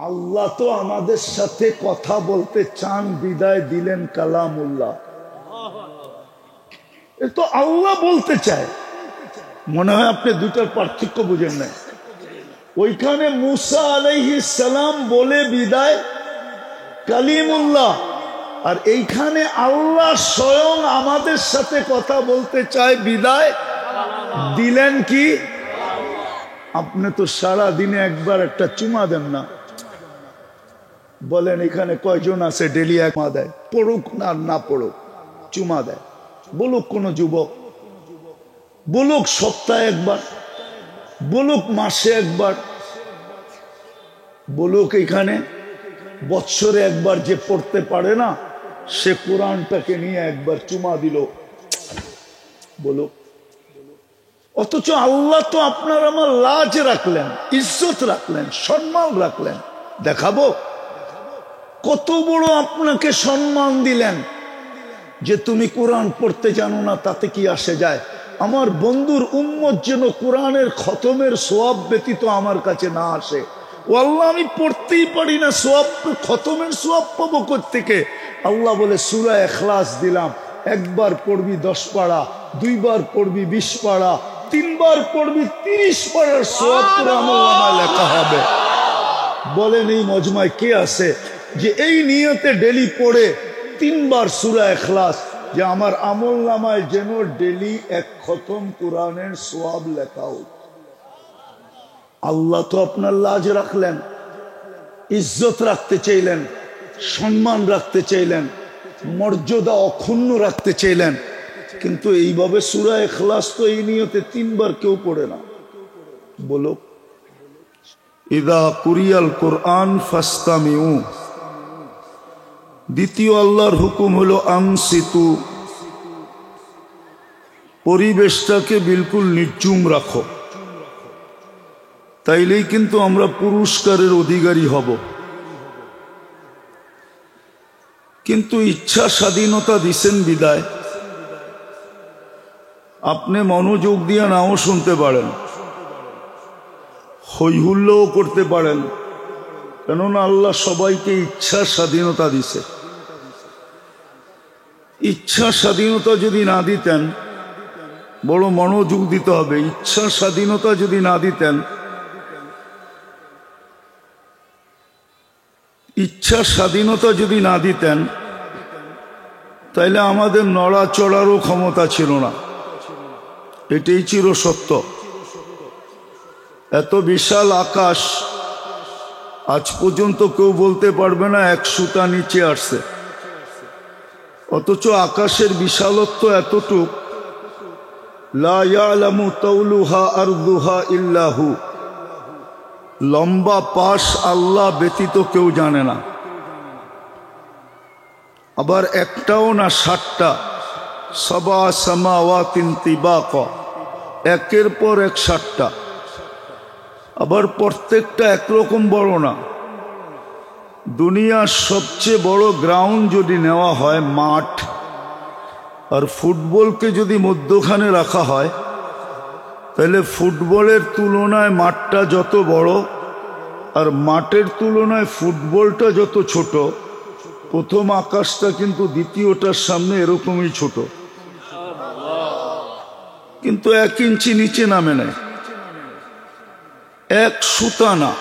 আল্লাহ তো আমাদের সাথে কথা বলতে চান বিদায় দিলেন কালামুল্লাহ। এ তো আল্লাহ বলতে চায়। মনে হয় আপনি দুটার পার্থক্য বুঝেন নাই। ওইখানে মুসা আলাইহিস সালাম বলে বিদায় কালিমুল্লাহ, আর এইখানে আল্লাহ স্বয়ং আমাদের সাথে কথা বলতে চায় বিদায় দিলেন কি? আপনি তো সারা দিনে একবার একটা চুমা দেন না। বলেন এখানে কয়জন আছে ডেলি এক চুমা দেয়? পড়ুক না না পড়ুক চুমা দেয়। বলুক কোন যুবক, বলুক সপ্তাহে একবার, বলুক মাসে একবার, বলুক এখানে বৎসরে একবার যে পড়তে পারে না সে কোরআনটাকে নিয়ে একবার চুমা দিল, বলুক। অথচ আল্লাহ তো আপনার আমার লাজ রাখলেন, ইজ্জত রাখলেন, সম্মান রাখলেন। দেখাবো কত বড় আপনাকে সম্মান দিলেন যে তুমি কোরআন পড়তে জানো না, তাতে কি আসে যায়? আমার বন্ধুর উম্মত যেন কোরআনের খতমের সোয়াব ব্যতীত আমার কাছে না আসে। ও আল্লাহ, আমি পড়তেই পারি না, সোয়াব খতমের সোয়াব পাবো কোত্থেকে? আল্লাহ বলে সূরা ইখলাস দিলাম, একবার পড়বি 10 পারা, দুইবার পড়বি 20 পারা, তিনবার পড়বি 30 পারার সোয়াব তোর আমলনামায় লেখা হবে। বলেন এই মজমায় কে আছে যে এই নিয়তে ডেলি পড়ে 3 বার সূরা ইখলাস, যে আমার আমলনামায় যেন ডেলি এক খতম কোরআনের সোয়াব লেখা হোক? আল্লাহ তো আপনার লাজ রাখলেন, ইজ্জত রাখতে চাইলেন, সম্মান রাখতে চাইলেন, মর্যাদা অক্ষুণ্ণ রাখতে চাইলেন, কিন্তু এইভাবে সূরা ইখলাস তো এই নিয়তে 3 বার কেউ পড়ে না। বলো, ইদা কুরিয়াল কোরআন ফাস্তামিউ। দ্বিতীয় আল্লাহর হুকুম হলো আনসিতু, পরিবেশটাকে বিলকুল নির্জুম রাখো, তাইলেই কিন্তু আমরা পুরস্কারের অধিকারী হব। কিন্তু ইচ্ছা স্বাধীনতা দিছেন বিদায় আপনি মনোযোগ দিয়ে নাও শুনতে পারেন, হইহুল্লোও করতে পারেন, কেননা আল্লাহ সবাইকে ইচ্ছা স্বাধীনতা দিছে। ইচ্ছা স্বাধীনতা যদি না দিতেন, বড় মনোযোগ দিতে হবে, ইচ্ছা স্বাধীনতা যদি না দিতেন, ইচ্ছা স্বাধীনতা যদি না দিতেন, তাইলে আমাদের নড়াচড়ারও ক্ষমতা ছিল না। এটাই চির সত্য। এত বিশাল আকাশ, আজ পর্যন্ত কেউ বলতে পারবে না 1 সুতা নিচে আসছে। অথচ আকাশের বিশালত্ব এতটুক, লা ইয়ালামু তাওলুহা আরদুহা ইল্লাহু, লম্বা পাশ আল্লাহ ব্যতীত কেউ জানে না। আবার একটাও না 60টা, সাবা সামাওয়াতিন তিবাকা, একের পর এক 60টা। আবার প্রত্যেকটা একরকম বড় না। দুনিয়ার সবচেয়ে বড় গ্রাউন্ড যদি নেওয়া হয় মাঠ, আর ফুটবলকে যদি মধ্যখানে রাখা হয়, তাহলে ফুটবলের তুলনায় মাঠটা যত বড় আর মাঠের তুলনায় ফুটবলটা যত ছোট, প্রথম আকাশটা কিন্তু দ্বিতীয়টার সামনে এরকমই ছোট, কিন্তু 1 ইঞ্চি নিচে নামে নেয়, 1 সুতা না।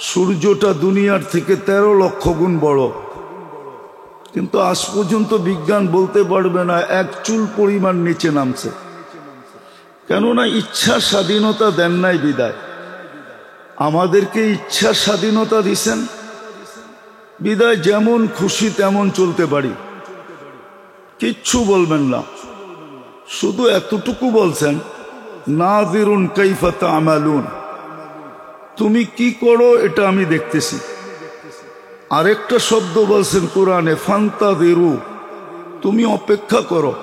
সূর্যটা দুনিয়ার থেকে 13 লক্ষ গুণ বড়, কিন্তু আজ পর্যন্ত বিজ্ঞান বলতে পারবে না 1 চুল পরিমাণ নিচে নামছে। কেননা ইচ্ছা স্বাধীনতা দেন নাই বিদায়। আমাদেরকে ইচ্ছা স্বাধীনতা দিছেন বিদায় যেমন খুশি তেমন চলতে পারি, কিচ্ছু বলবেন না। শুধু এতটুকু বলছেন, নাযিরুন কাইফা তা'মালুন, তুমি কি করো এটা আমি দেখতেছি। আরেকটা শব্দ বলছেন কোরআনে, ফান্তাযিরু, তুমি অপেক্ষা করো,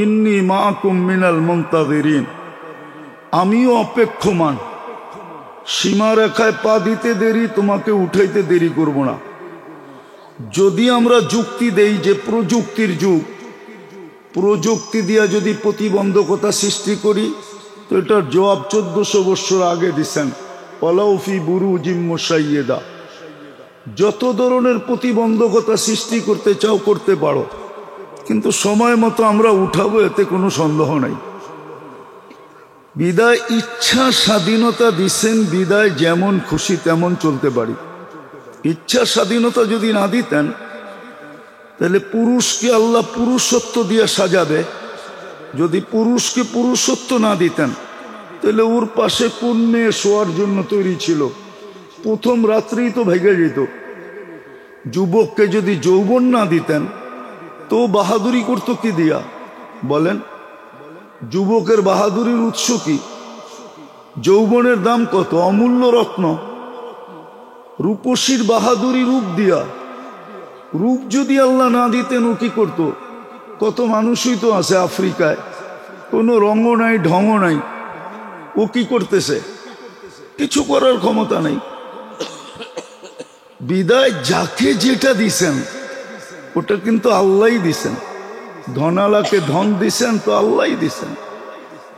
ইন্নী মাআকুম মিনাল মুনতাযিরিন, আমিও অপেক্ষমান। সীমারেখায় পা দিতে দেরি, তোমাকে উঠাইতে দেরি করব না। যদি আমরা যুক্তি দেই যে প্রযুক্তির যুগ, প্রযুক্তি দিয়া যদি প্রতিবন্ধকতা সৃষ্টি করি, তো এটার জবাব 1400 বছর আগে দিছেন। ওয়ালাউ ফি বুরুজিম মুশাইয়্যিদা। যত ধরনের প্রতিবন্ধকতা সৃষ্টি করতে চাও করতে পারো, কিন্তু সময় মতো আমরা উঠাবো, এতে কোনো সন্দেহ নাই। বিদায় ইচ্ছা স্বাধীনতা দিচ্ছেন, বিদায় যেমন খুশি তেমন চলতে পারি। ইচ্ছা স্বাধীনতা যদি না দিতেন, তাহলে পুরুষকে আল্লাহ পুরুষত্ব দিয়ে সাজাবে। যদি পুরুষকে পুরুষত্ব না দিতেন, তাহলে ওর পাশে কোন মেয়ে শোয়ার জন্য তৈরি ছিল? প্রথম রাত্রেই তো ভেঙে যেত। যুবককে যদি যৌবন না দিতেন, তো বাহাদুরি করতো কি দিয়া? বলেন, যুবকের বাহাদুরির উৎস কি? যৌবনের দাম কত? অমূল্য রত্ন। রূপসীর বাহাদুরি রূপ দিয়া। রূপ যদি আল্লাহ না দিতেন, ও কি করতো? কত মানুষই তো আছে আফ্রিকায়, কোনো রঙ নাই, ঢঙ নাই, ও কি করতেছে? কিছু করার ক্ষমতা নেই। বিদায় যাকে যেটা দিছেন, ওটা কিন্তু আল্লাহই দিছেন। ধনালাকে ধন দিছেন তো আল্লাহই দিছেন,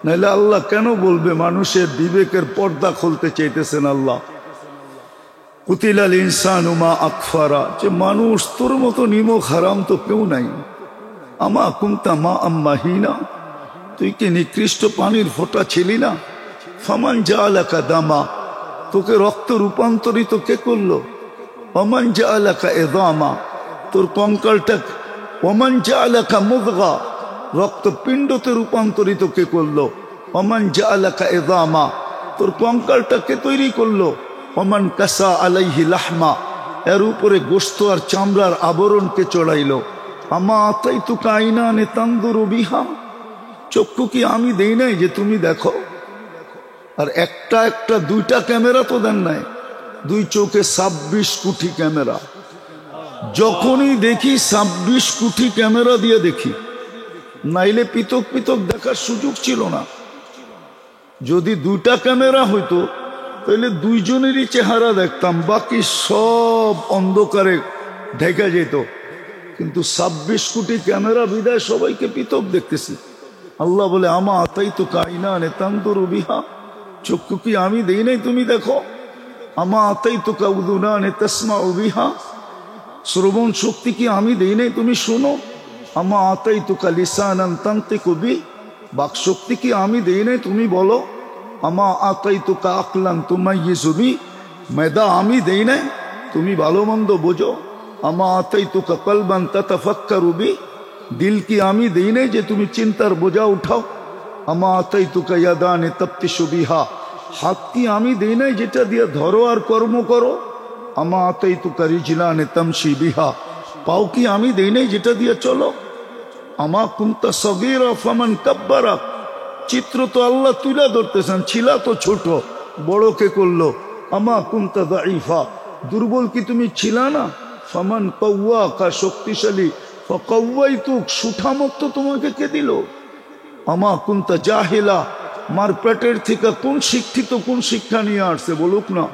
নাহলে আল্লাহ কেন বলবে? মানুষের বিবেকের পর্দা খুলতে চাইতেছেন আল্লাহ। কুতিলাল ইনসানু মা আকফারা, যে মানুষ তোর মতো নিমক হারাম তো কেউ নাই। আমা কুমতা মা আম্মাহিনা, তুই কি নিকৃষ্ট পানির ফোঁটা ছিলি না? ফামান জাআলাকা দামা, তোকে রক্ত রূপান্তরিত কে করলো? ওমান জাআলাকা ইযামা, তোর কঙ্কালটা। ওমান জাআলাকা মুদগা, রক্তপিণ্ডতে রূপান্তরিত কে করলো? ওমান জাআলাকা ইযামা, তোর কঙ্কালটা কে তৈরি করলো? ওমান কাসা আলাইহি লাহমা, এর উপরে গোশত আর চামড়ার আবরণকে চড়াইলো। আমা আতাইতুকা আইনানে তানদুরু বিহা, চক্ষু কি আমি দেই নাই যে তুমি দেখো? আর একটা একটা দুইটা ক্যামেরা তো দেন নাই, দুই চোখে 26 কোটি ক্যামেরা। যখনই দেখি 26 কোটি ক্যামেরা দিয়ে দেখি, নাইলে পৃথক পৃথক দেখার সুযোগ ছিল না। যদি দুইটা ক্যামেরা হইতো, তাহলে দুইজনেরই চেহারা দেখতাম, বাকি সব অন্ধকারে ঢেকে যেত। কিন্তু 26 কোটি ক্যামেরা বিদায় সবাইকে পৃথক দেখতেছি। আল্লাহ বলে, আমা আতাইতুকা আইনানে তানদুরু বিহা, চক্ষু কি আমি দেই নাই তুমি দেখো? আমা আতাইতুকা উযুনানে তাসমাউ বিহা, শ্রবণ শক্তি কি আমি দেই নাই তুমি শোনো? আমা আতাইতুকা লিসানান তানতিকু বি, বাক শক্তি কি আমি দেই নাই তুমি বলো? আমা আতাইতুকা আকলান তুমাইয়িজু বি, মেধা আমি দেই নাই তুমি ভালো মন্দ বোঝো? আমা আতাইতুকা কলবান তাতাফাক্কারু বি, দিল কি আমি দেই নাই যে তুমি চিন্তার বোঝা উঠাও? আমা আতাইতুকা ইয়াদানে তাফতিশু বিহা, হাত কি আমি দেই নাই যেটা দিয়ে ধরো আর কর্ম করো? আমা আতাইতুকা রিজলানে তামশি বিহা, পাও কি আমি দেই নাই যেটা দিয়ে চলো? আমা কুনতা সগীরা ফামান কাব্বারা, চিত্র তো আল্লাহ তুলে ধরতেছেন, ছিলা তো ছোট, বড় কে করলো? আমা কুনতা দাঈফা, দুর্বল কি তুমি ছিলা না? ফামান কাওয়াকা, শক্তিশালী, ফাকাওয়াইতুক, সুঠামত তোমাকে কে দিল? আমা কুনতা জাহিলা, মার পেটের থেকে কোন শিক্ষিত কোন শিক্ষা নিয়ে আসছে বলুক না?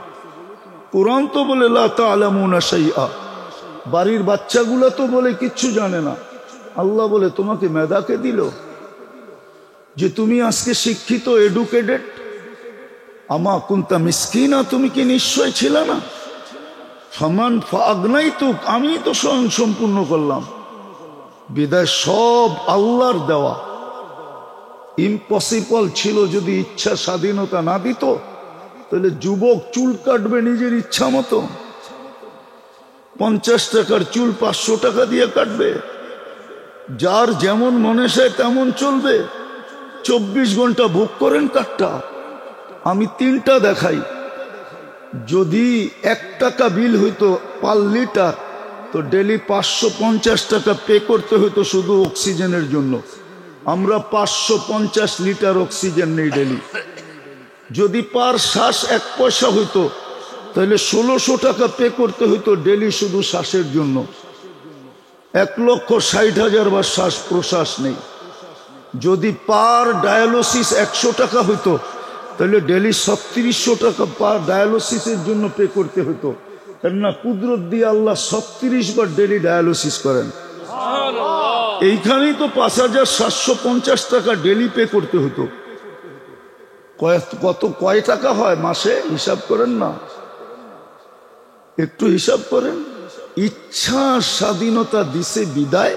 কোরআন তো বলে লা তা'লামুনা শাইআ, বাড়ির বাচ্চাগুলা তো বলে কিচ্ছু জানে না। আল্লাহ বলে, তোমাকে মেধাকে দিল যে তুমি আজকে শিক্ষিত, এডুকেটেড? আমা কুনতা মিসকিনা, তুমি কি নিশ্চয় ছিল না? ফামান ফাগনাইতুক, আমি তো স্বয়ং সম্পূর্ণ করলাম। বিদায় সব আল্লাহর দেওয়া। ইম্পসিবল ছিল যদি ইচ্ছা স্বাধীনতা না দিত, তাহলে যুবক চুল কাটবে নিজের ইচ্ছা মতো। 50 টাকার চুল 500 টাকা দিয়ে কাটবে, যার যেমন মনে চায় তেমন চলবে। 24 ঘন্টা ভোগ করেন কাটটা। আমি 3টা দেখাই। যদি 1 টাকা বিল হইতো পার লিটার, তো ডেলি 550 টাকা পে করতে হইতো শুধু অক্সিজেনের জন্য। আমরা 550 লিটার অক্সিজেন নেই ডেলি। যদি পার শ্বাস 1 পয়সা হইতো, তাহলে 1600 টাকা পে করতে হইতো ডেলি শুধু শ্বাসের জন্য। 1,60,000 বার শ্বাস প্রশ্বাস নেই। যদি পার ডায়ালিসিস 100 টাকা হইতো, তাহলে ডেলি 3600 টাকা পার ডায়ালিসিসের জন্য পে করতে হতো। কেননা কুদরত দিয়ে আল্লাহ 36 বার ডেলি ডায়ালিসিস করেন। এইখানেই তো 5750 টাকা ডেলি পে করতে হতো। কয় টাকা হয় মাসে? হিসাব করেন না, একটু হিসাব করেন। ইচ্ছা স্বাধীনতা দিছে বিদায়,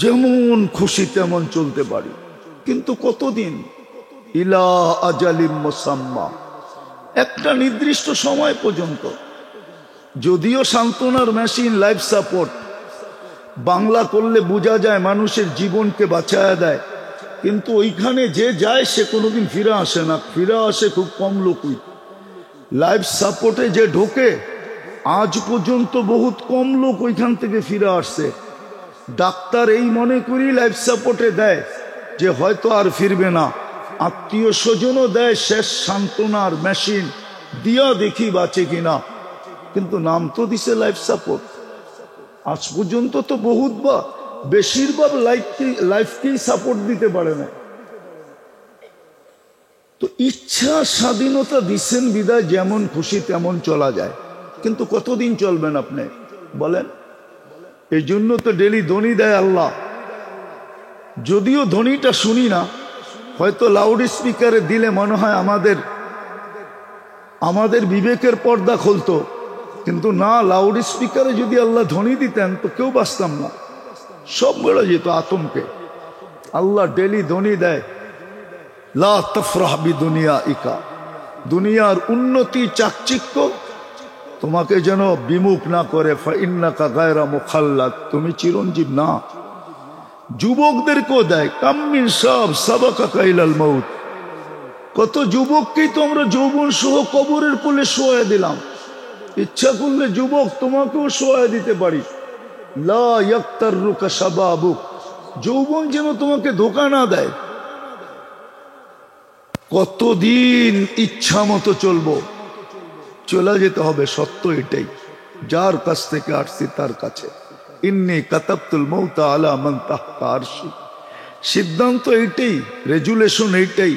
যেমন খুশি তেমন চলতে পারি, কিন্তু কতদিন? ইলা আজালিম মুসাম্মা, একটা নির্দিষ্ট সময় পর্যন্ত। যদিও সান্ত্বনার মেশিন, লাইফ সাপোর্ট বাংলা করলে বোঝা যায় মানুষের জীবনকে বাঁচায়া দেয়, কিন্তু ওইখানে যে যায় সে কোনোদিন ফিরে আসে না, ফিরে আসে খুব কম লোকই। লাইফ সাপোর্টে যে ঢোকে আজ পর্যন্ত বহুত কম লোক ওইখান থেকে ফিরে আসছে। ডাক্তার এই মনে করি লাইফ সাপোর্টে দেয় যে হয়তো আর ফিরবে না, আত্মীয় স্বজনও দেয় শেষ সান্ত্বনার মেশিন দিয়া দেখি বাঁচে কিনা, কিন্তু নাম তো দিছে লাইফ সাপোর্ট। আজ পর্যন্ত তো বহুত বা বেশিরভাগ লাইফকেই সাপোর্ট দিতে পারে না। তো ইচ্ছা স্বাধীনতা দিচ্ছেন বিদায় যেমন খুশি তেমন চলা যায়, কিন্তু কতদিন চলবেন আপনি বলেন? এই জন্য তো ডেলি ধ্বনি দেয় আল্লাহ। যদিও ধ্বনিটা শুনি না, হয়তো লাউড স্পিকারে দিলে মনে হয় আমাদের বিবেকের পর্দা খুলতো, কিন্তু না, লাউড স্পিকারে যদি আল্লাহ ধ্বনি দিতেন তো কেউ বাঁচতাম না, সব বেড়ে যেত আতঙ্কে। আল্লাহ ডেলি ধ্বনি দেয়, লা তফরাহ বিদুনিয়া ইকা, দুনিয়ার উন্নতি চাকচিক্য তোমাকে যেন বিমুখ না করে, ফাইন্নাকা গায়রা মুখাল্লাদ, তুমি চিরঞ্জীব না। যুবকদেরকেও দেয়, কাম্মিন সব সাবাকাকা ইলাল মউত, কত যুবককেই তো আমরা যৌবন সহ কবরের কোলে শোয়া দিলাম। ইচ্ছা করলে যুবক তোমাকেও শোয়া দিতে পারি। লা ইয়াক্তাররুকা শাবাবুক, যৌবন যেন তোমাকে ধোঁকা না দেয়। কতদিন ইচ্ছা মতো চলবো? চলে যেতে হবে, সত্য এটাই। যার কাছ থেকে আসছি তার কাছে। ইন্নী কাতাবতুল মৌতা আলা মান তাহতা আরশি, সিদ্ধান্ত এইটাই, রেজুলেশন এইটাই,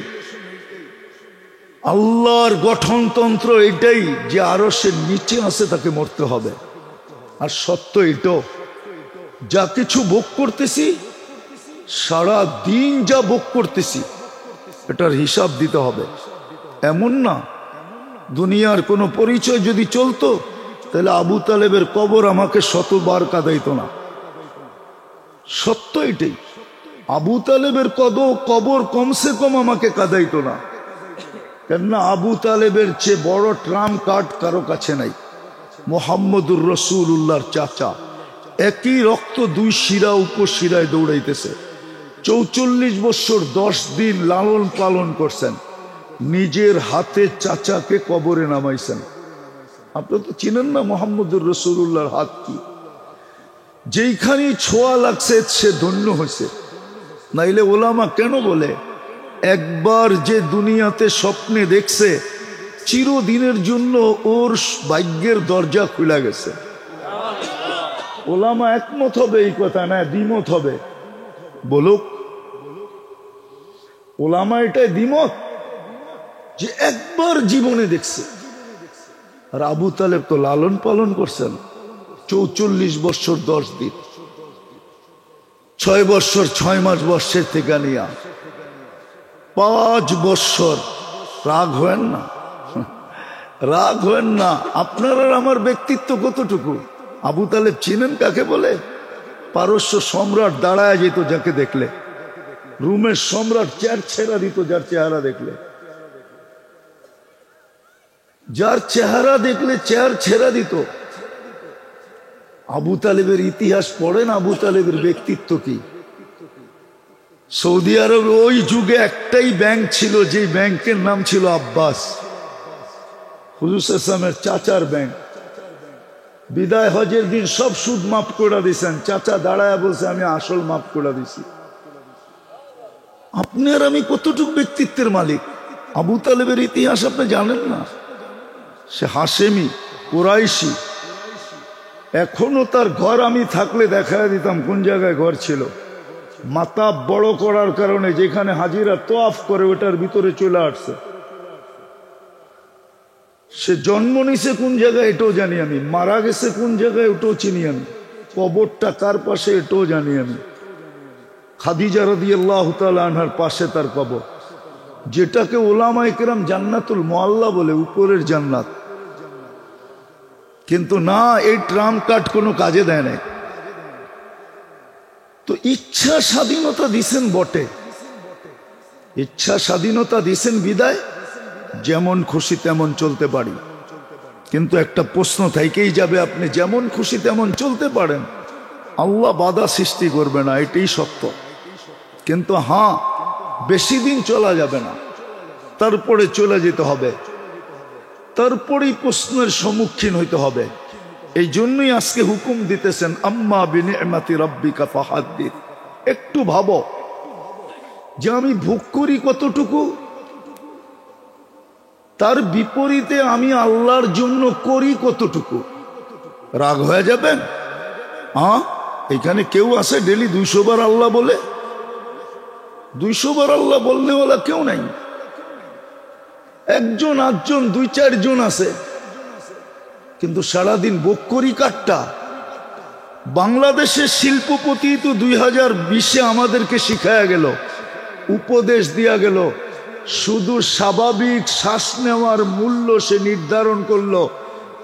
আল্লাহর গঠনতন্ত্র এটাই যে আরশের নিচে আছে তাকে মরতে হবে। আর সত্য এটাও, যা কিছু ভোগ করতেছি, সারা দিন যা ভোগ করতেছি এটার হিসাব দিতে হবে। এমন না দুনিয়ার কোনো পরিচয় যদি চলতো তাহলে আবু তালেবের কবর আমাকে শতবার কাঁদাইতো না। সত্য এটাই, আবু তালেবের কবর কমসে কম আমাকে কাঁদাইতো না। কেননা আবু তালেবের চেয়ে বড় ট্রাম কার্ড কারো কাছে নাই। মুহাম্মদুর রাসূলুল্লাহর চাচা, একই রক্ত দুই শিরা উপশিরায় দৌড়াইতেছে। ৪৪ বছর 10 দিন লালন পালন করছেন, নিজের হাতে চাচাকে কবরে নামাইছেন। আপনি তো চিনেন না মুহাম্মদুর রাসূলুল্লাহর হাত কি, যেইখানেই ছোঁয়া লাগছে সে ধন্য হয়েছে। নাইলে ওলামা কেন বলে, একবার যে দুনিয়াতে স্বপ্নে দেখছে চিরদিনের জন্য ওর ভাগ্যের দরজা খুলে গেছে। ওলামা একমত হবে এই কথা, না দ্বিমত হবে? বলুক, ওলামা এটাই দ্বিমত যে একবার জীবনে দেখছে। আর আবু তালেব তো লালন পালন করছেন ৪৪ বছর 10 দিন, 6 বছর 6 মাস বয়সের থেকে নিয়া 5 বছর। রাগ হয়েন না, রাগ হয়েন না। আপনার আর আমার ব্যক্তিত্ব কতটুকু? আবু তালেব চিনেন কাকে বলে? পারস্য সম্রাট দাঁড়ায় যেত যাকে দেখলে, রুমের সম্রাট চেয়ার ছেড়া দিত যার চেহারা দেখলে, যার চেহারা দেখলে চেয়ার ছেড়া দিত। আবু তালেবের ইতিহাস পড়েন, আবু তালেবের ব্যক্তিত্ব কি। সৌদি আরবে ওই যুগে একটাই ব্যাংক ছিল, যে ব্যাংকের নাম ছিল আব্বাস, হুজুর সাল্লাল্লাহু আলাইহি চাচার ব্যাংক। বিদায় হজের দিন সব সুদ মাফ করে দিয়েছেন, চাচা দাঁড়ায় বলছে আমি আসল মাফ করে দিছি। আপনি আর আমি কতটুকু ব্যক্তিত্বের মালিক? আবু তালেবের ইতিহাস আপনি জানেন না? সে হাশেমি, কুরাইশি। এখনো তার ঘর আমি থাকলে দেখায় দিতাম কোন জায়গায় ঘর ছিল। মাথা বড় করার কারণে যেখানে হাজিরা তোয়াফ করে ওটার ভিতরে চলে আসছে। সে জন্ম নিছে কোন জায়গায় এটাও জানি আমি, মারা গেছে কোন জায়গায় ওটাও চিনি আমি, কবরটা কার পাশে এটাও জানি আমি। খাদিজা রাদিয়াল্লাহু তাআলা আনহার পাশে তার কবর। যেটাকে ওলামায়ে কেরাম জান্নাতুল মুআল্লা বলে, উপরের জান্নাত। কিন্তু না, এই ট্রাম কার্ড কোনো কাজে দেয় নাই। তো ইচ্ছা স্বাধীনতা দিছেন বটে, ইচ্ছা স্বাধীনতা দিছেন বিদায় যেমন খুশি তেমন চলতে পারি। কিন্তু একটা প্রশ্ন থেকেই যাবে, আপনি যেমন খুশি তেমন চলতে পারেন, আল্লাহ বাধা সৃষ্টি করবে না, এটাই সত্য। কিন্তু হ্যাঁ, বেশি দিন চলা যাবে না, তারপরে চলে যেতে হবে, তারপরেই প্রশ্নের সম্মুখীন হইতে হবে। এই জন্যই আজকে হুকুম দিতেছেন, আম্মা বিনিআমাতি রাব্বিকা ফাহাদ্দিস। একটু ভাবো যে আমি ভোগ করি কতটুকু, তার বিপরীতে আমি আল্লাহর জন্য করি কতটুকু। রাগ হয়ে যাবেন? হ্যাঁ, এখানে কেউ আছে ডেলি 200 বার আল্লাহ বলে? 200 বার আল্লাহ বলনেওয়ালা কেউ নাই। একজন আধজন 2-4 জন আছে, কিন্তু সারাদিন ভোগ করি কাটটা। বাংলাদেশের শিল্পপতি তো 2020-এ আমাদেরকে শিখায়া গেল, উপদেশ দিয়া গেল, শুধু স্বাভাবিক শ্বাস নেওয়ার মূল্য সে নির্ধারণ করলো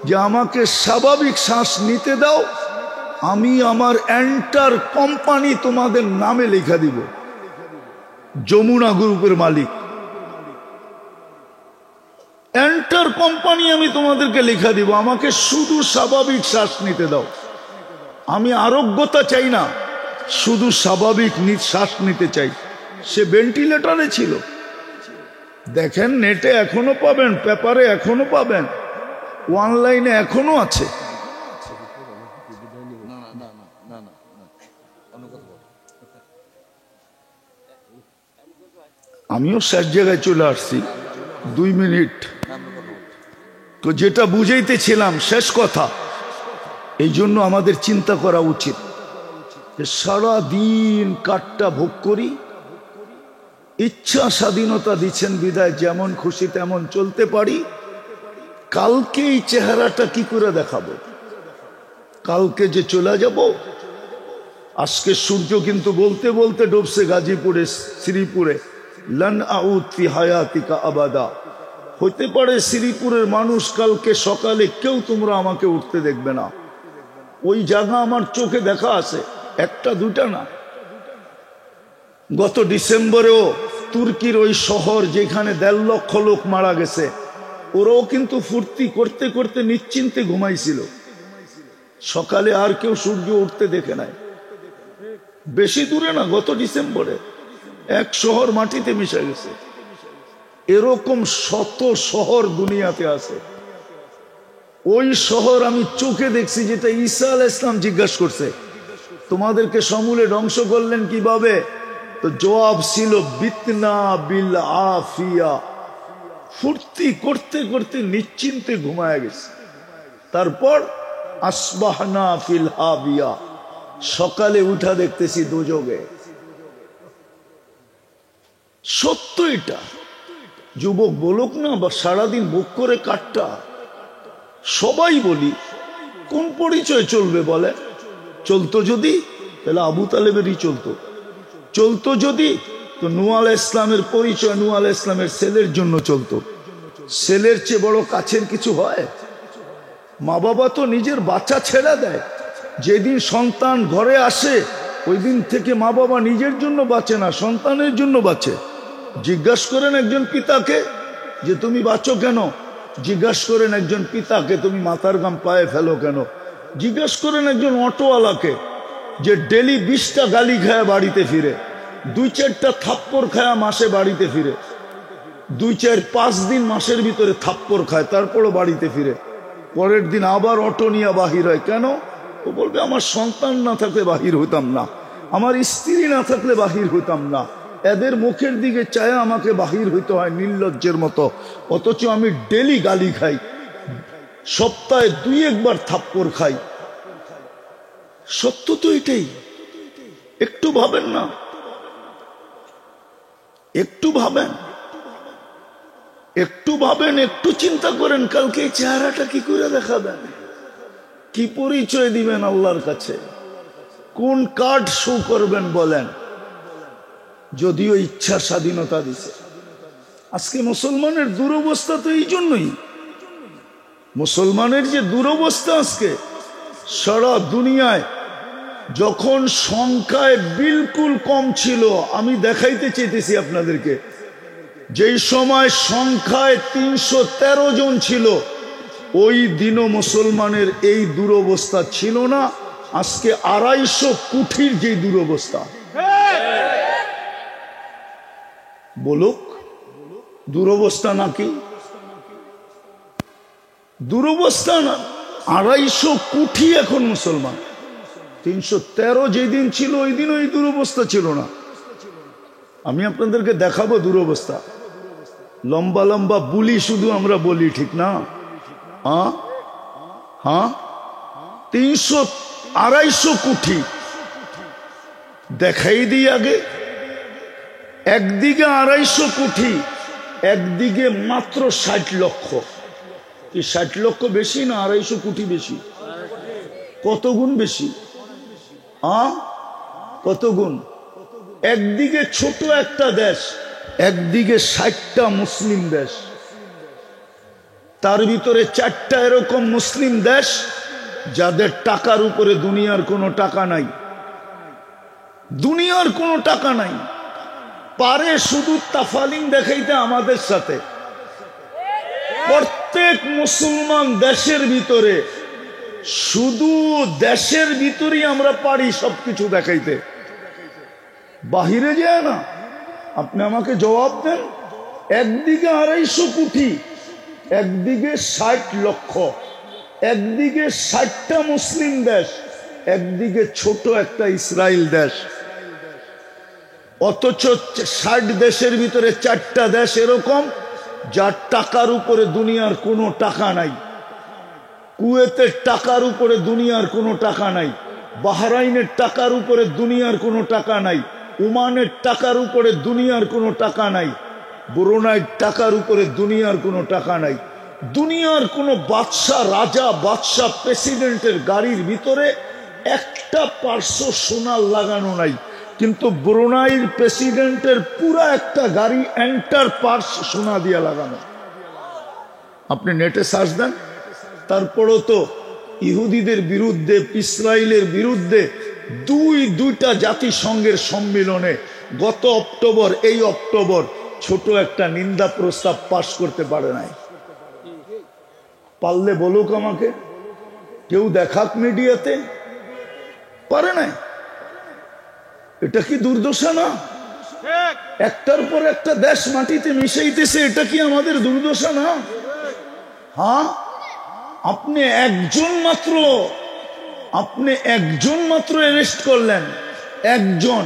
যে আমাকে স্বাভাবিক শ্বাস নিতে দাও, আমি আমার এন্টার কোম্পানি তোমাদের নামে লেখা দিব। যমুনা গ্রুপের মালিক, এন্টার কোম্পানি আমি তোমাদেরকে লেখা দিব, আমাকে শুধু স্বাভাবিক শ্বাস নিতে দাও। আমি আরোগ্যতা চাই না, শুধু স্বাভাবিক শ্বাস নিতে চাই। সে ভেন্টিলেটরে ছিল, দেখেন নেটে এখনো পাবেন, পেপারে এখনো পাবেন, অনলাইনে এখনো আছে। আমিও শেষ জায়গায় চলে আসছি, 2 মিনিট। তো যেটা বুঝাইতেছিলাম, শেষ কথা, এই জন্য আমাদের চিন্তা করা উচিত যে সারা দিন কাঠটা ভোগ করি, ইচ্ছা স্বাধীনতা দিচ্ছেন বিদায় যেমন খুশি তেমন চলতে পারি। কালকে এই চেহারাটা কি করে দেখাবো? কালকে যে চলে যাব। আজকে সূর্য কিন্তু বলতে বলতে ডুবছে গাজীপুরে, শ্রীপুরে। লান আউদ ফি হায়াতিকা আবাদা। হইতে পারে শ্রীপুরের মানুষ কালকে সকালে কেউ তোমরা আমাকে উঠতে দেখবে না। ওই জায়গা আমার চোখে দেখা আছে, 1-2টা না। গত ডিসেম্বরেও তুর্কির ওই শহর যেখানে 1.5 লক্ষ লোক মারা গেছে, ওরাও কিন্তু ফুর্তি করতে করতে নিশ্চিন্তে ঘুমাইছিল। সকালে আর কেউ সূর্য উঠতে দেখে নাই। বেশি দূরে না, গত ডিসেম্বরে এক শহর মাটিতে মিশে গেছে। এরকম শত শহর দুনিয়াতে আছে। ওই শহর আমি চোখে দেখছি, যেটা ঈসা আলাইহিস সালাম জিজ্ঞাসা করছে, তোমাদেরকে সমূলে ধ্বংস করলেন কিভাবে? তো জবাব ছিল বিতনা বিল আফিয়া। ফুর্তি করতে করতে নিশ্চিন্তে ঘুমায় গেছে। তারপর আসবাহনা ফিল হাবিয়া, সকালে উঠা দেখতেছি দোজগে। সত্য এটা। যুবক বলুক না বা সারাদিন ভোগ করে কাটটা, সবাই বলি, কোন পরিচয় চলবে বলে? চলতো যদি, তাহলে আবু তালেবেরই চলতো। চলতো যদি, তো নূহ আলাইহিস ইসলামের পরিচয় নূহ আলাইহিস ইসলামের ছেলের জন্য চলতো। ছেলের চেয়ে বড় কাছের কিছু হয়? মা বাবা তো নিজের বাচ্চা ছেড়ে দেয়। যেদিন সন্তান ঘরে আসে, ওই দিন থেকে মা বাবা নিজের জন্য বাঁচে না, সন্তানের জন্য বাঁচে। জিজ্ঞাসা করেন একজন পিতাকে যে তুমি বাঁচো কেন? জিজ্ঞাসা করেন একজন পিতাকে তুমি মাথার ঘাম পায়ে ফেলো কেন? জিজ্ঞাসা করেন একজন অটোওয়ালাকে যে ডেলি 20টা গালি খায় বাড়িতে ফিরে, 2-4টা থাপ্পড় খায় মাসে বাড়িতে ফিরে, 2-4-5 দিন মাসের ভিতরে থাপ্পড় খায়, তারপরও বাড়িতে ফিরে, পরের দিন আবার অটো নিয়ে বাহির হয়। কেন? ও বলবে আমার সন্তান না থাকলে বাহির হইতাম না, আমার স্ত্রী না থাকলে বাহির হইতাম না, এদের মুখের দিকে চায় আমাকে বাহির হইতে হয় নির্লজ্জের মতো। অথচ আমি ডেলি গালি খাই, সপ্তাহে 2-1 বার থাপ্পড় খাই। সত্য তো এটাই। একটু ভাবেন না? একটু ভাবেন, একটু ভাবেন, একটু চিন্তা করেন, কালকে এই চেহারাটা কি করে দেখাবেন? কি পরিচয় দিবেন আল্লাহর কাছে? কোন কার্ড শো করবেন বলেন? যদিও ইচ্ছা স্বাধীনতা দিছে, আজকে মুসলমানের দুরবস্থা তো এই জন্যই, মুসলমানের যে দুরবস্থা আজকে সারা দুনিয়ায়, যখন সংখ্যায় বিলকুল কম ছিল, আমি দেখাইতে চাইতেছি আপনাদেরকে, যেই সময় সংখ্যায় 313 জন ছিল, ওই দিনও মুসলমানের এই দুরবস্থা ছিল না। আজকে 250 কোটির যে দুরবস্থা, বলুক দুরবস্থা নাকি? দুরবস্থা না, 250 কোটি এখন মুসলমান। 313 যেদিন ছিল ওই দিন ওই দুরবস্থা ছিল না। আমি আপনাদেরকে দেখাবো দুরবস্থা। লম্বা লম্বা বুলি শুধু আমরা বলি, ঠিক না? হ্যাঁ, 250 কোটি দেখাই দিই আগে। একদিকে 250 কোটি, একদিকে মাত্র 60 লক্ষ। কি 60 লক্ষ বেশি না 250 কোটি বেশি? কত গুণ বেশি? কত গুণ? একদিকে ছোট একটা দেশ, একদিকে 60টা মুসলিম দেশ, তার ভিতরে 4টা এরকম মুসলিম দেশ যাদের টাকার উপরে দুনিয়ার কোনো টাকা নাই, দুনিয়ার কোনো টাকা নাই, পারে শুধু তাফালিং দেখাইতে আমাদের সাথে। প্রত্যেক মুসলমান দেশের ভিতরে, শুধু দেশের ভিতরেই আমরা পারি সবকিছু দেখাইতে, বাহিরে যায় না। আপনি আমাকে জবাব দেন, একদিকে 250 কোটি, একদিকে 60 লক্ষ, একদিকে 60টা মুসলিম দেশ, একদিকে ছোট একটা ইসরায়েল দেশ। অথচ 60 দেশের ভিতরে 4টা দেশ এরকম যার টাকার উপরে দুনিয়ার কোনো টাকা নাই। কুয়েতের টাকার উপরে দুনিয়ার কোনো টাকা নাই, বাহরাইনের টাকার উপরে দুনিয়ার কোনো টাকা নাই, ওমানের টাকার উপরে দুনিয়ার কোনো টাকা নাই, ব্রুনাইয়ের টাকার উপরে দুনিয়ার কোনো টাকা নাই। দুনিয়ার কোনো বাদশাহ, রাজা, বাদশাহ, প্রেসিডেন্টের গাড়ির ভিতরে একটা পার্শ্ব সোনার লাগানো নাই, কিন্তু ব্রুনাইয়ের প্রেসিডেন্টের পুরা একটা গাড়ি এন্টার পার্স সোনা দিয়া লাগানো। আপনি নেটে সার্চ দেন। তারপরও তো ইহুদিদের বিরুদ্ধে, ইসরায়েলের বিরুদ্ধে দুইটা জাতিসংঘের সম্মেলনে গত অক্টোবর, এই অক্টোবর ছোট একটা নিন্দা প্রস্তাব পাশ করতে পারে নাই। পারলে বলুক আমাকে, কেউ দেখাক মিডিয়াতে, পারে নাই। এটা কি দুর্দশা না? একটার পর একটা দেশ মাটিতে মিশাইতেছে, এটা কি আমাদের দুর্দশা না? হ্যাঁ, আপনি একজন মাত্র অ্যারেস্ট করলেন, একজন,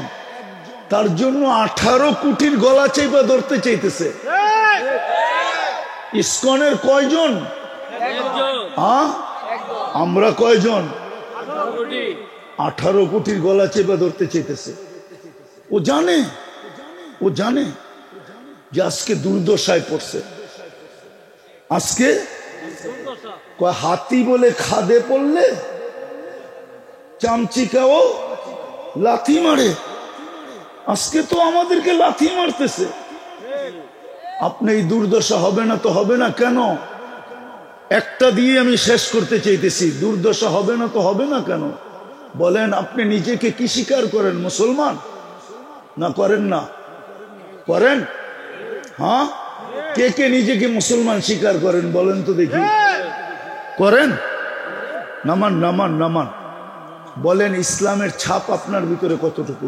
তার জন্য 18 কোটির গলা চেপে ধরতে চাইতেছে। ইসকনের কয়জন? আমরা কয়জন? 18 কোটির গলা চেপে ধরতে চাইতেছে। ও জানে যে আজকে দুর্দশায় পড়ছে। আজকে হাতি বলে খাদে পড়লে চামচিকাও লাথি মারে, আজকে তো আমাদেরকে লাথি মারতেছে। আপনি এই দুর্দশা হবে না তো হবে না কেন? একটা দিয়ে আমি শেষ করতে চাইতেছি, দুর্দশা হবে না তো হবে না কেন? বলেন, আপনি নিজেকে কি স্বীকার করেন? মুসলমান না করেন না? করেন? হ্যাঁ, কে নিজেকে মুসলমান স্বীকার করেন বলেন তো দেখি। করেন? নামান। বলেন, ইসলামের ছাপ আপনার ভিতরে কতটুকু?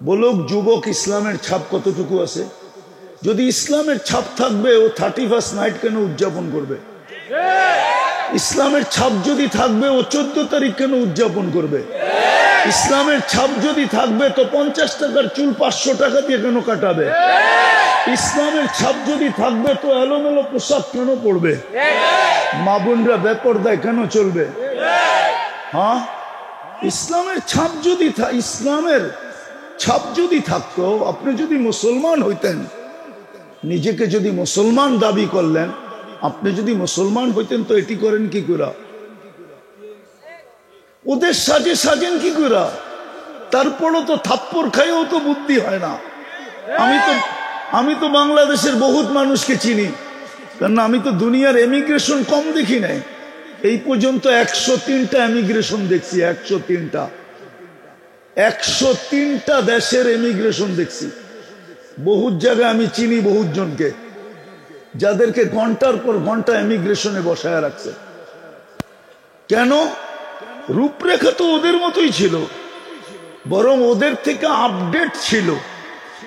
বলুক যুবক, ইসলামের ছাপ কতটুকু আছে? যদি ইসলামের ছাপ থাকবে, ও 31st নাইট কেন উদযাপন করবে? ইসলামের ছাপ যদি থাকবে, ও 14 তারিখ কেন উদযাপন করবে? ইসলামের ছাপ যদি থাকবে, তো 50 টাকার চুল 500 টাকা দিয়ে কেন কাটাবে? ইসলামের ছাপ যদি থাকবে, তো এলোমেলো পোশাক কেন পড়বে? মা বোনরা বেপরদায় কেন চলবে? হ্যাঁ, ইসলামের ছাপ যদি থাকতো, আপনি যদি মুসলমান হইতেন, নিজেকে যদি মুসলমান দাবি করলেন, আপনি যদি মুসলমান হইতেন, তো এটি করেন কি করে? ওদের সাজেন কি করে? তারপরও তো থাপ্পড় খাইও তো বুদ্ধি হয় না। আমি তো বাংলাদেশের বহুত মানুষকে চিনি, কারণ আমি তো দুনিয়ার এমিগ্রেশন কম দেখি নাই। এই পর্যন্ত 103টা এমিগ্রেশন দেখছি, 103টা 103টা দেশের এমিগ্রেশন দেখছি। বহুত জায়গায় আমি চিনি বহুত জনকে, যাদেরকে ঘন্টার পর ঘন্টা এমিগ্রেশনে বসায় রাখছে। কেন? রূপরেখা তো ওদের মতোই ছিল, বরং ওদের থেকে আপডেট ছিল,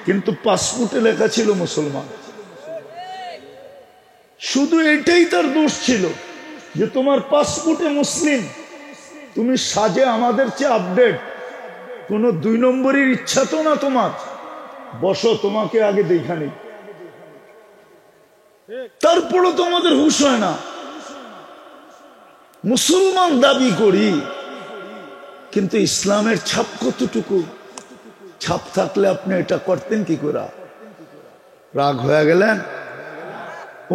কিন্তু পাসপোর্টে লেখা ছিল মুসলমান। শুধু এটাই তার দোষ ছিল যে তোমার পাসপোর্টে মুসলিম, তুমি সাজে আমাদের চেয়ে আপডেট। কোন 2 নম্বরের ইচ্ছা তো না তোমার, বসো তোমাকে আগে দেখা নেই। তারপরও তো আমাদের হুঁশ হয় না। মুসলমান দাবি করি, কিন্তু ইসলামের ছাপ কতটুকু? ছাপ থাকলে আপনি এটা করতেন কি করে? রাগ হয়ে গেলেন?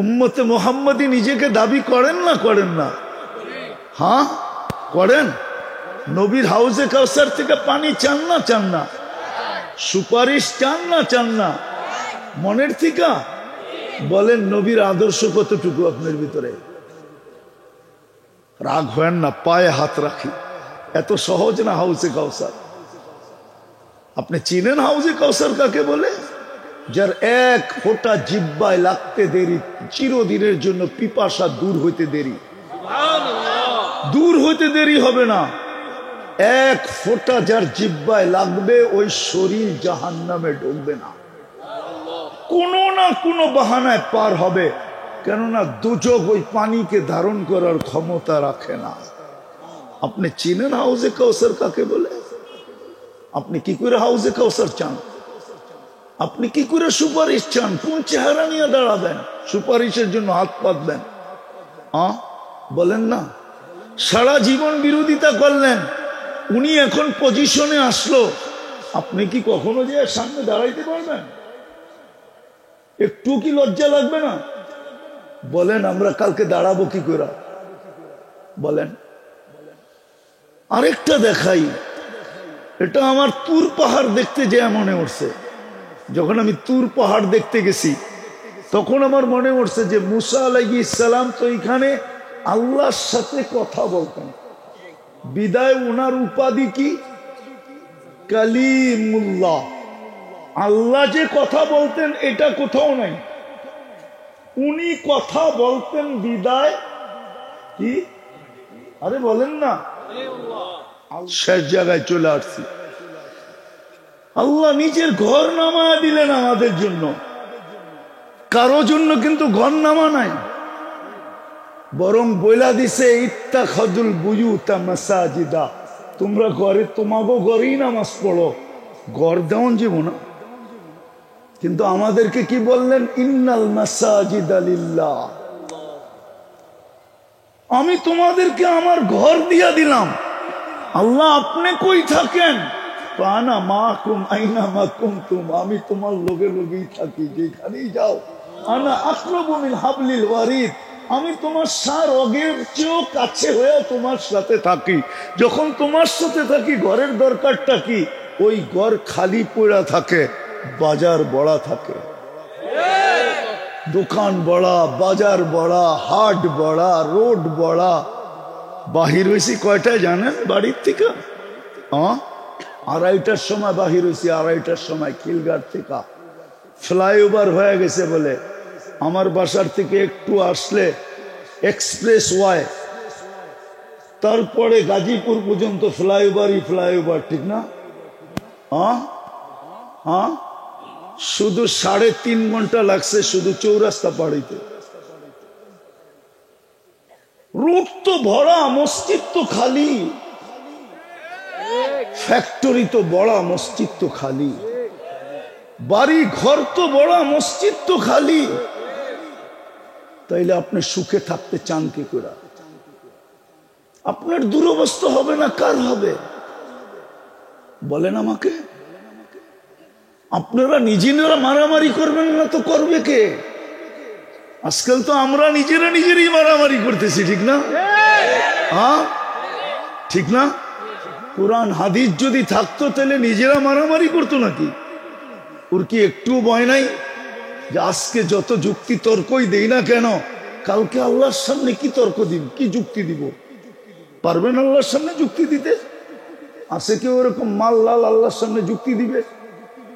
উম্মতে মুহাম্মাদি নিজেকে দাবি করেন না করেন না? হ্যাঁ করেন। নবীর হাউজে কাউসার থেকে পানি চান না চান না? সুপারিশ চান না চান না? মনের থেকে বলেন নবীর আদর্শ কতটুকু আপনার ভিতরে? রাগ হয় না, পায়ে হাত রাখি। এত সহজ না হাউজে কাউসার। আপনি চিনেন হাউজে কাউসার কাকে বলে? যার এক ফোঁটা জিহ্বায় লাগতে দেরি, চিরদিনের জন্য পিপাসা দূর হইতে দেরি। দূর হইতে দেরি হবে না। এক ফোঁটা যার জিহ্বায় লাগবে, ওই শরীর জাহান্নামে ঢুকবে না, কোনো না কোনো বাহানায় পার হবে। কেননা দুজক ওই পানিকে ধারণ করার ক্ষমতা রাখে না। আপনি চিনেন হাউজে কাউসার কাকে বলে? আপনি কি করে হাউজে কাউসার চান? আপনি কি করে সুপারিশ চান? কোন চেহারা নিয়ে দাঁড়াবেন সুপারিশের জন্য হাত পাতবেন? বলেন না। সারা জীবন বিরোধিতা করলেন, উনি এখন পজিশনে আসলো, আপনি কি কখনো যে সামনে দাঁড়াইতে পারবেন? একটু কি লজ্জা লাগবে না? বলেন আমরা কালকে দাঁড়াবো কি করে? বলেন। আরেকটা দেখাই, এটা আমার তুর পাহাড় দেখতে যেয়ে মনে উঠছে। যখন আমি তুর পাহাড় দেখতে গেছি, তখন আমার মনে উঠছে যে মুসা আলাইহিস সালাম তো এখানে আল্লাহর সাথে কথা বলতেন। বিদায় উনার উপাধি কি? কালিমুল্লাহ। আল্লাহ যে কথা বলতেন এটা কোথাও নাই। উনি কথা বলতেন বিদায় কি? আরে বলেন না। শেষ জায়গায় চলে আসছি। আল্লাহ নিজের ঘর নামায় দিলেন আমাদের জন্য, কারো জন্য কিন্তু ঘর নামা নাই, বরং বইলা দিছে ইত্তাখাযুল বুয়ুতা মাসাজিদা, তোমরা ঘরে তোমাগো ঘরেই নামাজ পড়ো, ঘর দেওয়ান যাব না। কিন্তু আমাদেরকে কি বললেন? ইন্নাল মাসাজিদা লিল্লাহ। আমি তোমাদেরকে আমার ঘর দিয়া দিলাম। আল্লাহ আপনি কই থাকেন? আনা মাকুম আইনা মা কুনতুম, আমি তোমার লগে লগেই থাকি, যেখানেই যাও। আনা আকরাবু মিন হাবলিল ওয়ারিদ, আমি তোমার সার অগের চেয়েও কাছে হয়ে তোমার সাথে থাকি। যখন তোমার সাথে থাকি, ঘরের দরকারটা কি? ওই ঘর খালি পড়া থাকে, বাজার বড়া থাকে। দোকান বড়া, বাজার বড়া, হাট বড়া, রোড বড়া। বাহির হয়েছি কয়টায় জানেন? বাড়ির থেকে 2:30টার সময় বাহির হয়েছি, 2:30টার সময় খিলগাঁর থেকে। ফ্লাইওভার হয়ে গেছে বলে আমার বাসার থেকে একটু আসলে এক্সপ্রেস ওয়াই, তারপরে গাজীপুর পর্যন্ত ফ্লাইওভারই ফ্লাইওভার, ঠিক না? শুধু 3.5 ঘন্টা লাগছে শুধু চৌরাস্তা পাড়িতে। রোড তো ভরা, মসজিদ তো খালি, ফ্যাক্টরি তো বড়, মসজিদ তো খালি, বাড়ি ঘর তো বড়, মসজিদ তো খালি। তাইলে আপনি সুখে থাকতে চান কি করে? আপনার দুরবস্থা হবে না কার হবে? বলেন আমাকে। আপনারা নিজেরা মারামারি করবেন না তো করবে কে? আজকাল তো আমরা নিজেরাই মারামারি করতেছি, ঠিক না? ঠিক না? কোরআন হাদিস যদি থাকতো তাহলে নিজেরা মারামারি করতো নাকি? ওর কি একটু ভয় নাই? যে আজকে যত যুক্তি তর্কই দেই না কেন, কালকে আল্লাহর সামনে কি তর্ক দিব, কি যুক্তি দিব? পারবেন আল্লাহর সামনে যুক্তি দিতে? আছে কেউ এরকম মাল লাল আল্লাহর সামনে যুক্তি দিবে,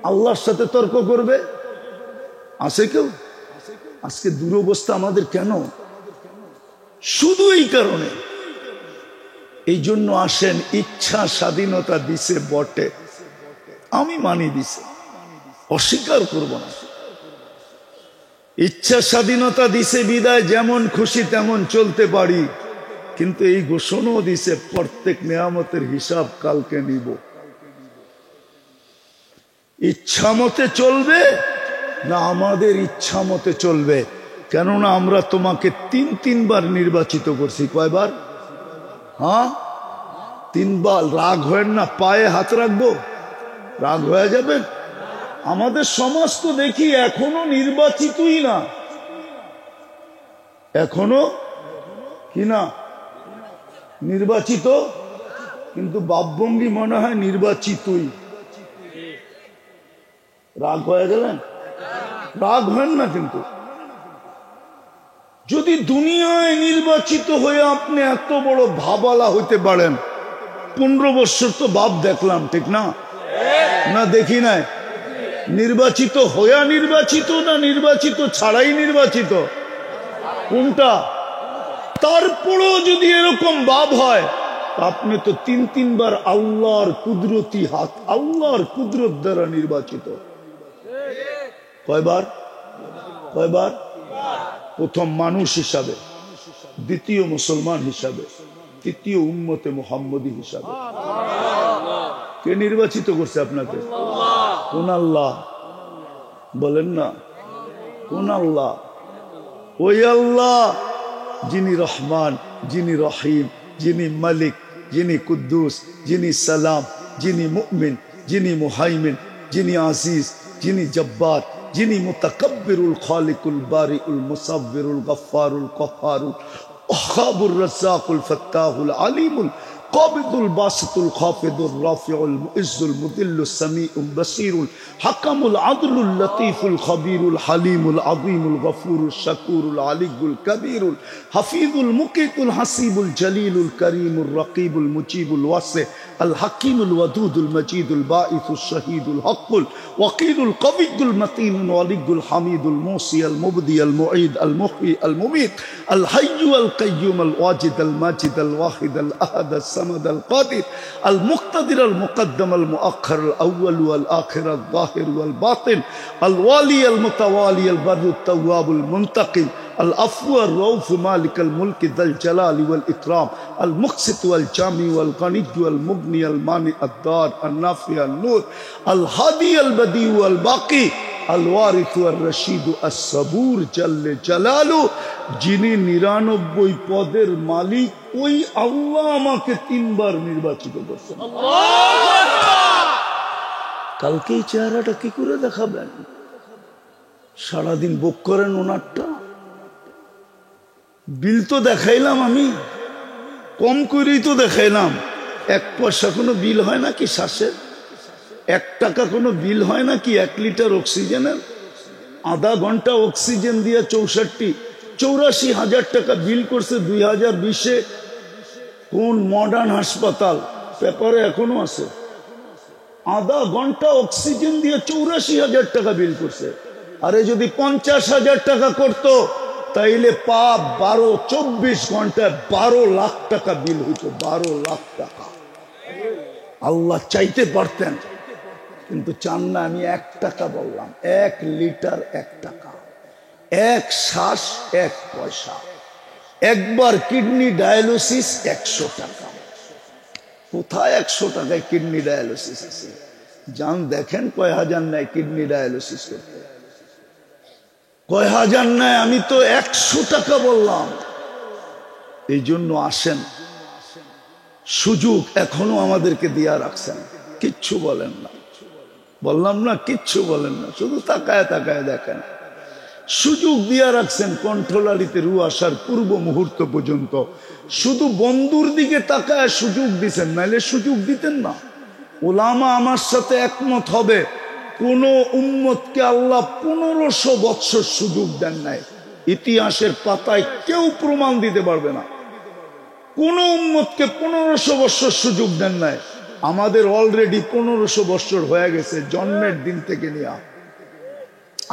আল্লাহর সাথে তর্ক করবে? আছে কেউ? আজকে দুরবস্থা আমাদের কেন? শুধু এই কারণে। এই জন্য আসেন, ইচ্ছা স্বাধীনতা দিছে বটে, আমি মানি দিছে, অস্বীকার করব না। ইচ্ছা স্বাধীনতা দিছে বিদায় যেমন খুশি তেমন চলতে পারি, কিন্তু এই ঘোষণাও দিছে প্রত্যেক নেয়ামতের হিসাব কালকে নিব। ইচ্ছা মতে চলবে না আমাদের ইচ্ছা মতে চলবে? কেননা আমরা তোমাকে তিনবার নির্বাচিত করছি। কয়বার? হ্যাঁ, 3 বার। রাগ হয় না, পায়ে হাত রাখবো, রাগ হয়ে যাবে? আমাদের সমাজ তো দেখি এখনো নির্বাচিতই না, এখনো কি না নির্বাচিত, কিন্তু বাপভঙ্গি মনে হয় নির্বাচিতই। রাগ হয়ে গেলেন? রাগ হয় না। কিন্তু যদি দুনিয়ায় নির্বাচিত হয়ে আপনি এত বড় ভাবালা হইতে পারেন, 15 বছর তো বাপ দেখলাম, ঠিক না? না দেখি নাই? নির্বাচিত হইয়া নির্বাচিত না নির্বাচিত ছাড়াই নির্বাচিত? কোনটা? তারপরও যদি এরকম ভাব হয়, আপনি তো 3 বার আল্লাহর কুদরতি হাত, আল্লাহর কুদরত দ্বারা নির্বাচিত। কয়বার? কয়বার? প্রথম মানুষ হিসাবে, দ্বিতীয় মুসলমান হিসাবে, তৃতীয় উম্মতে মুহাম্মদী হিসাবে। কে নির্বাচিত করছে আপনাকে? কোন আল্লাহ? বলেন না, কোন আল্লাহ? ওই আল্লাহ যিনি রহমান, যিনি রহিম, যিনি মালিক, যিনি কুদ্দুস, যিনি সালাম, যিনি মুমিন, যিনি মুহাইমিন, যিনি আজিজ, যিনি জব্বার, যিনি মুতাকাব্বিরুল খালিকুল বারিউল মুসাব্বিরুল গফফারুল কহ্হারুল ওয়াহাবুর রাজ্জাকুল ফাত্তাহুল আলিমুল قابض الباسط الخافض الرافع المعز المذل السميع البصير الحكم العدل اللطيف الخبير الحليم العظيم الغفور الشكور العلي الكبير الحفيظ المقيت الحسيب الجليل الكريم الرقيب المجيب الواسع الحكيم الودود المجيد الباعث الشهيد الحق الوكيل القوي المتين الولي الحميد الموصي المبدي المعيد المحيي المميت الحي القيوم الواجد الماجد الواحد الأحد الصمد القادر المقتدر المقدم المؤخر الأول والآخر الظاهر والباطن الوالي المتوالي البر التواب المنتقم العفو الرؤوف مالك الملك ذا الجلال والإكرام المقسط والجامع والغني والمغني المانع الدار النافع النور الهادي البديع والباقي الوارث والرشيد الصبور جل جلاله যিনি 99 পদের মালিক, ওই আল্লাহ আমাকে 3 বার নির্বাচিত করছেন। কালকে এই চেহারাটা কি করে দেখাবেন? সারাদিন বুক করেন ওনারটা। বিল তো দেখাইলাম, আমি কম করেই তো দেখাইলাম। 1 পয়সা কোনো বিল হয় নাকি শ্বাসের? 1 টাকা কোনো বিল হয় নাকি 1 লিটার অক্সিজেনের? আধা ঘন্টা অক্সিজেন দিয়ে 84,000 টাকা বিল করছে 2020-এ। কোন মডার্ন হাসপাতাল? পেপারে এখনো আছে। আধা ঘন্টা অক্সিজেন দিয়ে 84,000 টাকা বিল করছে। আরে যদি 50,000 টাকা করতো তাইলে 24 ঘন্টায় 12 লাখ টাকা বিল হইতো। 12 লাখ টাকা আল্লাহ চাইতে পারতেন, কিন্তু চান না। আমি 1 টাকা বললাম, 1 লিটার 1 টাকা, 1 শ্বাস 1 পয়সা, একবার কিডনি ডায়ালিসিস 100 টাকা। কোথায় 100 টাকায় কিডনি ডায়ালিসিস আছে? যান দেখেন কয় হাজার নেয় কিডনি ডায়ালিসিস করতে, কয় হাজার নেয়। আমি তো 100 টাকা বললাম। এই জন্য আসেন, সুযোগ এখনো আমাদেরকে দিয়া রাখছেন, কিচ্ছু বলেন না। বললাম না, কিচ্ছু বলেন না, শুধু তাকায় তাকায় দেখেন। সুযোগ দিয়া রাখছেন কণ্ঠলালিতে রু আসার পূর্ব মুহূর্ত পর্যন্ত। শুধু বন্ধুর দিকে তাকায় সুযোগ দিচ্ছেন, নাইলে সুযোগ দিতেন না। ওলামা আমার সাথে একমত হবে, কোন উম্মতকে আল্লাহ 1500 বৎসর সুযোগ দেন নাই। ইতিহাসের পাতায় কেউ প্রমাণ দিতে পারবে না কোন উম্মতকে 1500 বৎসর সুযোগ দেন নাই। আমাদের অলরেডি 1500 বৎসর হয়ে গেছে জন্মের দিন থেকে নিয়ে।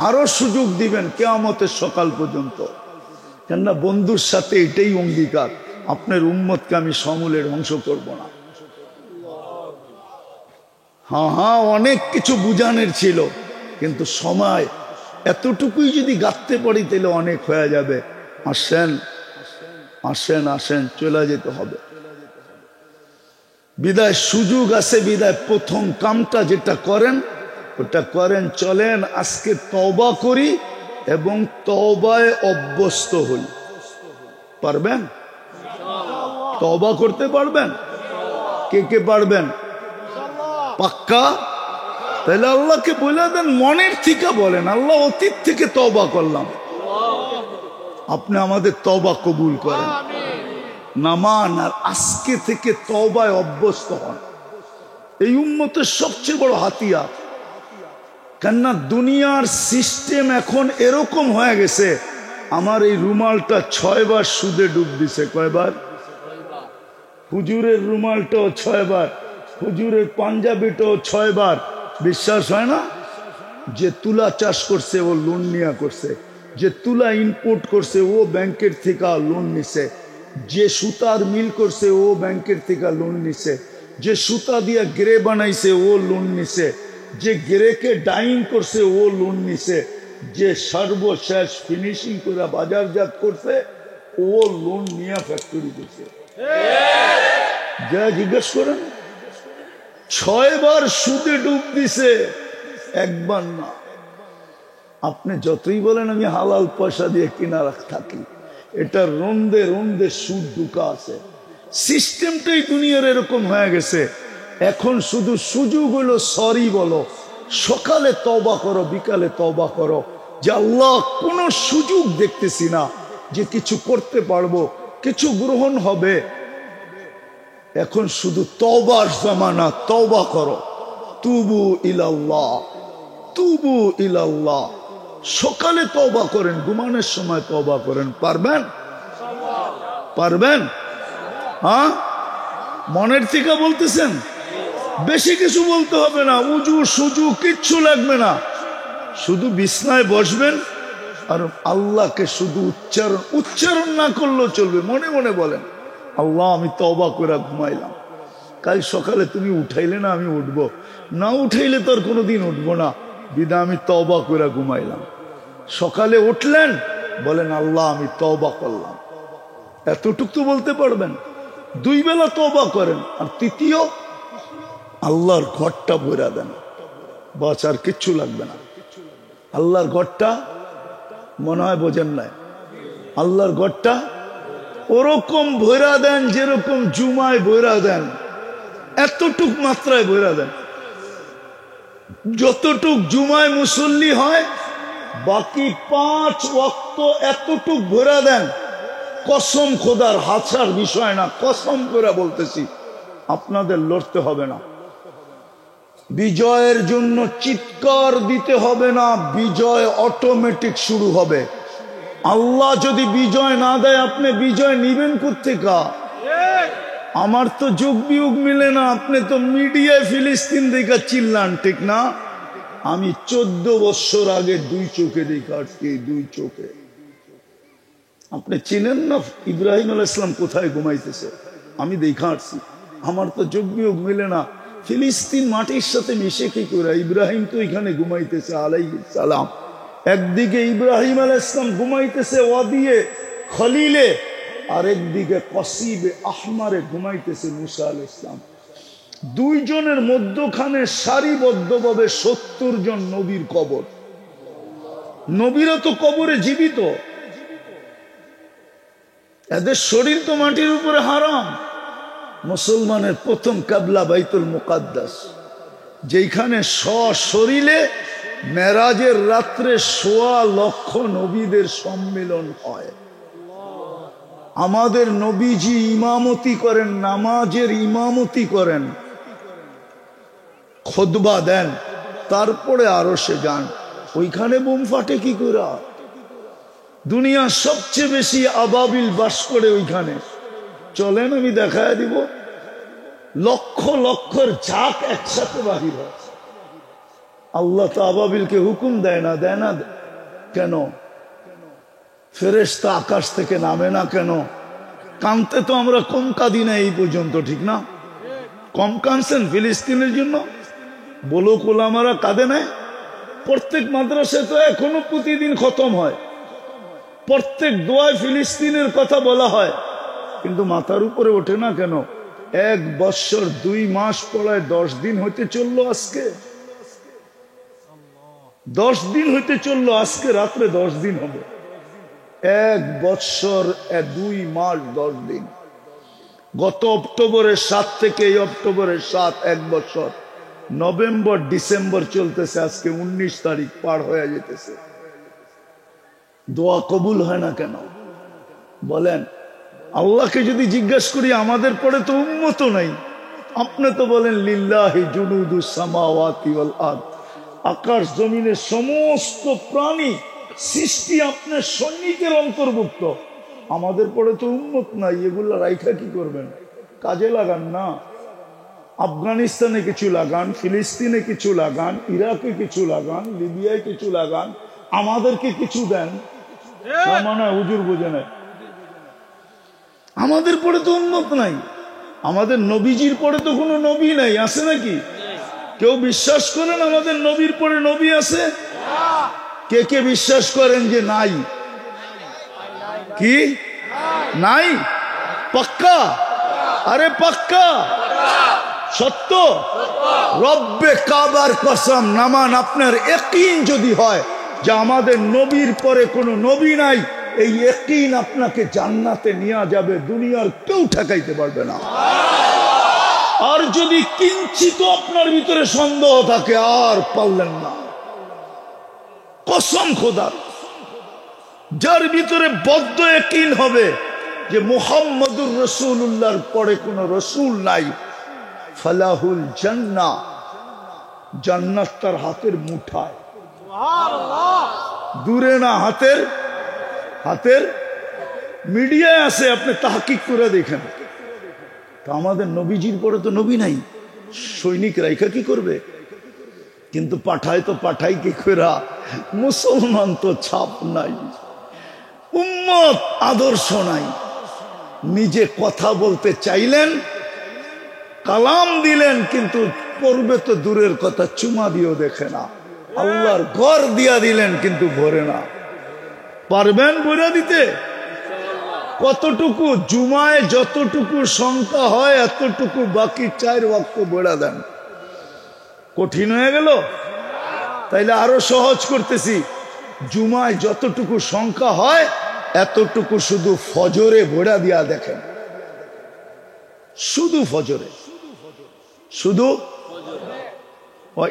আরো সুযোগ দিবেন কিয়ামতের সকাল পর্যন্ত। কেননা বন্ধুর সাথে এটাই অঙ্গীকার, আপনার উম্মতকে আমি সমূলে ধ্বংস করব না। হ্যাঁ, অনেক কিছু বুঝানোর ছিল, কিন্তু সময় এতটুকুই যদি গাঁথতে পারি তাহলে অনেক হয়ে যাবে। আসেন আসেন আসেন, চলে যেতে হবে। বিদায় সুযোগ আছে, বিদায় প্রথম কামটা যেটা করেন ওটা করেন। চলেন আজকে তওবা করি এবং তওবায় অভ্যস্ত হই। পারবেন? তওবা করতে পারবেন? কে কে পারবেন? পাক্কা? তাহলে আল্লাহকে বলে দেন, মনের থেকে বলেন, আল্লাহ অতীত থেকে তওবা করলাম, আপনি আমাদের তওবা কবুল করেন। নামান আর আজকে থেকে তওবায় অভ্যস্ত হন। এই উম্মতের সবচেয়ে বড় হাতিয়ার। কেননা দুনিয়ার সিস্টেম এখন এরকম হয়ে গেছে, আমার এই রুমালটা 6 বার সুদে ডুব দিছে। কয়বার? হুজুরের রুমালটাও 6 বার, হুজুরের পাঞ্জাবিটাও 6 বার। বিশ্বাস হয় না? যে তুলা চাষ করছে ও লোন নিয়ে করছে, যে তুলা ইম্পোর্ট করছে ও ব্যাংকের থেকে লোন নিছে, যে সুতার মিল করছে ও ব্যাংকের থেকে লোন নিছে, যে সুতা দিয়ে গ্রে বানাইছে ও লোন নিছে, যে গ্রেকে ডাইং করছে ও লোন নিছে, যে সর্বশেষ ফিনিশিং করে বাজারজাত করছে ও লোন নিয়ে ফ্যাক্টরি করছে। যা জিজ্ঞেস করেন, 6 বার সুদে ডুব দিছে, একবার না। আপনি যতই বলেন আমি হালাল পয়সা দিয়ে কিনা থাকি, এটা রন্দে রন্দে সুদ ঢুকা আছে। সিস্টেমটাই দুনিয়ার এরকম হয়ে গেছে। এখন শুধু সুযোগ হলো সরি বলো, সকালে তওবা করো, বিকালে তওবা করো, যে আল্লাহ কোনো সুযোগ দেখতেছি না যে কিছু করতে পারবো, কিছু গ্রহণ হবে। এখন শুধু তওবার জামানা, তওবা করো। তুবু ইলাল্লাহ, তুবু ইলাল্লাহ। সকালে তওবা করেন, ঘুমানোর সময় তওবা করেন। পারবেন? পারবেন? হ্যাঁ, মনের থেকে বলতেছেন? বেশি কিছু বলতে হবে না, উজু সুজু কিচ্ছু লাগবে না। শুধু বিছনায় বসবেন আর আল্লাহকে শুধু উচ্চারণ না করলেও চলবে, মনে মনে বলেন, আল্লাহ আমি তওবা করে ঘুমাইলাম, কাল সকালে তুমি উঠাইলে না আমি উঠবো, না উঠাইলে তোর কোনোদিন উঠবো না, বিদা আমি তওবা করে ঘুমাইলাম। সকালে উঠলেন, বলেন আল্লাহ আমি তওবা করলাম। এতটুক তো বলতে পারবেন। 2 বেলা তওবা করেন, আর তৃতীয় আল্লাহর ঘরটা ভরা দেন, বাস আর কিচ্ছু লাগবে না। আল্লাহর ঘরটা মনে হয় বোঝেন নাই, আল্লাহর ঘরটা ওরকম ভরা দেন যেরকম জুমায় ভরা দেন, এতটুক মাত্রায় ভরা দেন। যতটুক জুমায় মুসল্লি হয় বাকি 5 ওয়াক্ত এতটুক ভরা দেন। কসম খোদার, হাসার বিষয় না, কসম করে বলতেছি, আপনাদের লড়তে হবে না। বিজয়ের জন্য চিৎকার দিতে হবে না, বিজয় অটোমেটিক শুরু হবে। আল্লাহ যদি বিজয় না দেয় আপনি বিজয় নিবেন কোত্থেকে? আমার তো যুগ বিয়োগ মিলে না, আপনি তো মিডিয়ায় ফিলিস্তিন দেখা চিল্লান, ঠিক না? আমি 14 বছর আগে 2 চোখে দেখাচ্ছি, 2 চোখে। আপনি চিনেন না ইব্রাহিম আলাইহিস সালাম কোথায় ঘুমাইতেছে? আমি দেখাচ্ছি, আমার তো যুগ বিয়োগ মিলে না। ফিলিস্তিন মাটির সাথে মিশে কি করে? ইব্রাহিম তো এখানে ঘুমাইতেছে আলাইহিস সালাম, একদিকে ইব্রাহিম আলাইহিস সালাম ঘুমাইতেছে ওয়াদিয়ে খলিলে, আর একদিকে কসিবে আহমারে ঘুমাইতেছে মুসা আলাইহিস সালাম। 2 জনের মধ্যখানে সারিবদ্ধভাবে 70 জন নবীর কবর। নবীরা তো কবরে জীবিত, এদের শরীর তো মাটির উপরে হারাম। মুসলমানের প্রথম কিবলা বাইতুল মুকাদ্দাস, যেখানে সশরীরে মেরাজের রাত্রে 1.25 লক্ষ নবীদের সম্মেলন হয়। আমাদের নবীজি ইমামতি করেন, নামাজের ইমামতি করেন, খুতবা দেন, তারপরে আরো সে যান, ওইখানে বোম ফাটে কি করে? দুনিয়ার সবচেয়ে বেশি আবাবিল বাস করে ওইখানে। চলেন আমি দেখায় দিব, লক্ষ লক্ষর ঝাঁক একসাথে বাহির হয়। আল্লাহ তো আবাবিলকে হুকুম দেয় না কেন? ফেরেশতা আকাশ থেকে নামে না কেন? কানতে তো আমরা কম কাঁদি না এই পর্যন্ত, ঠিক না? কম কানছেন ফিলিস্তিনের জন্য? বলো কোলামারা কাঁদে না? প্রত্যেক মাদ্রাসায় তো এখনো প্রতিদিন খতম হয়, প্রত্যেক দোয়ায় ফিলিস্তিনের কথা বলা হয়, কিন্তু মাথার উপরে ওঠে না কেন? 1 বৎসর 2 মাস পড়ায় 10 দিন হইতে চললো, আজকে 10 দিন হইতে চললো, আজকে রাত্রে 10 দিন হবে। 1 বৎসর 2 মাস 10 দিন। গত অক্টোবরের 7 থেকে এই অক্টোবরের 7 1 বছর। নভেম্বর ডিসেম্বর চলতেছে, আজকে 19 তারিখ পার হয়ে যেতেছে। দোয়া কবুল হয় না কেন বলেন? আল্লাহকে যদি জিজ্ঞাসা করি, আমাদের পরে তো উম্মত নাই। আপনি তো বলেন লিল্লাহি জুনুদুস সামাওয়াতি ওয়াল আরদ, আকাশ জমিনের সমস্ত প্রাণী সৃষ্টি আপনার সৈনিকের অন্তর্ভুক্ত। আমাদের পরে তো উম্মত নাই, এগুলো রাইখা কি করবেন? কাজে লাগান না। আফগানিস্তানে কিছু লাগান, ফিলিস্তিনে কিছু লাগান, ইরাকে কিছু লাগান, লিবিয়ায় কিছু লাগান, আমাদেরকে কিছু দেন। মানে হুজুর বুঝে নেয়, আমাদের পরে তো উম্মত নাই। আমাদের নবীজির পরে তো কোনো নবী নাই, আছে নাকি? কেউ বিশ্বাস করেন আমাদের নবীর পরে নবী আছে? কে কে বিশ্বাস করেন যে নাই? কি নাই? পাক্কা? আরে পাক্কা, সত্য। রব্বে কাবার কসম, নামান আপনার ইয়াকিন যদি হয় যে আমাদের নবীর পরে কোনো নবী নাই, এই ইয়াকিন আপনাকে জান্নাতে নিয়ে যাবে, দুনিয়ার কেউ ঠেকাইতে পারবে না। আর যদি কিঞ্চিত আপনার ভিতরে সন্দেহ থাকে, আর পারলেন না। কসম খোদার, যার ভিতরে বদ্ধ ইয়াকিন হবে যে মুহাম্মদুর রাসূলুল্লাহর পরে কোনো রাসূল নাই, ফালাহুল জান্নাহ, জান্নাত তার হাতের মুঠায়। দূরে না, হাতের মিডিয়ায় আছে, আপনি তাহকিক করে দেখেন। তা আমাদের নবীজির পরে তো নবী নাই, সৈনিক রাইখা কি করবে? কিন্তু পাঠায় তো পাঠাই কি করা? মুসলমান তো ছাপ নাই, উম্মত আদর্শ নাই। নিজে কথা বলতে চাইলেন, কালাম দিলেন, কিন্তু পড়বে তো দূরের কথা, চুমা দিয়েও দেখে না। আল্লাহর ঘর দিয়া দিলেন, কিন্তু ভরে না। পারবেন ভরে দিতে? কতটুকু? জুমায় যতটুকু সংখ্যা হয় এতটুকু, বাকি 4 ওয়াক্ত ভরে দেন। কঠিন হয়ে গেল? তাইলে আরো সহজ করতেছি, জুমায় যতটুকু সংখ্যা হয় এতটুকু শুধু ফজরে ভরে দিয়া দেখেন। শুধু ফজরে, শুধু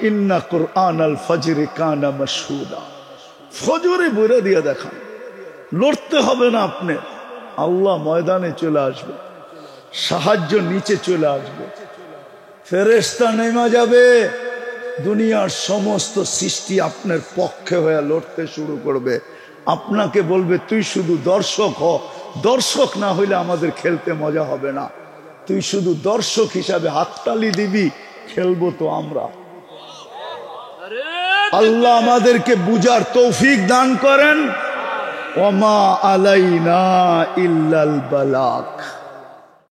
ইন্না কুরআনাল ফজরি কানা মাশহুদা, ফজরে ভরে দিয়া দেখান। লড়তে হবে না আপনি, আল্লাহ ময়দানে চলে আসবে, সাহায্য নিচে চলে আসবে, ফেরেশতা নেমে যাবে, দুনিয়ার সমস্ত সৃষ্টি আপনার পক্ষে হয়ে লড়তে শুরু করবে। আপনাকে বলবে তুই শুধু দর্শক হ, দর্শক না হইলে আমাদের খেলতে মজা হবে না, তুই শুধু দর্শক হিসাবে হাততালি দিবি, খেলবো তো আমরা। আল্লাহ আমাদেরকে বুঝার তৌফিক দান করেন। ওমা আলাইনা ইল্লাল বালাগ।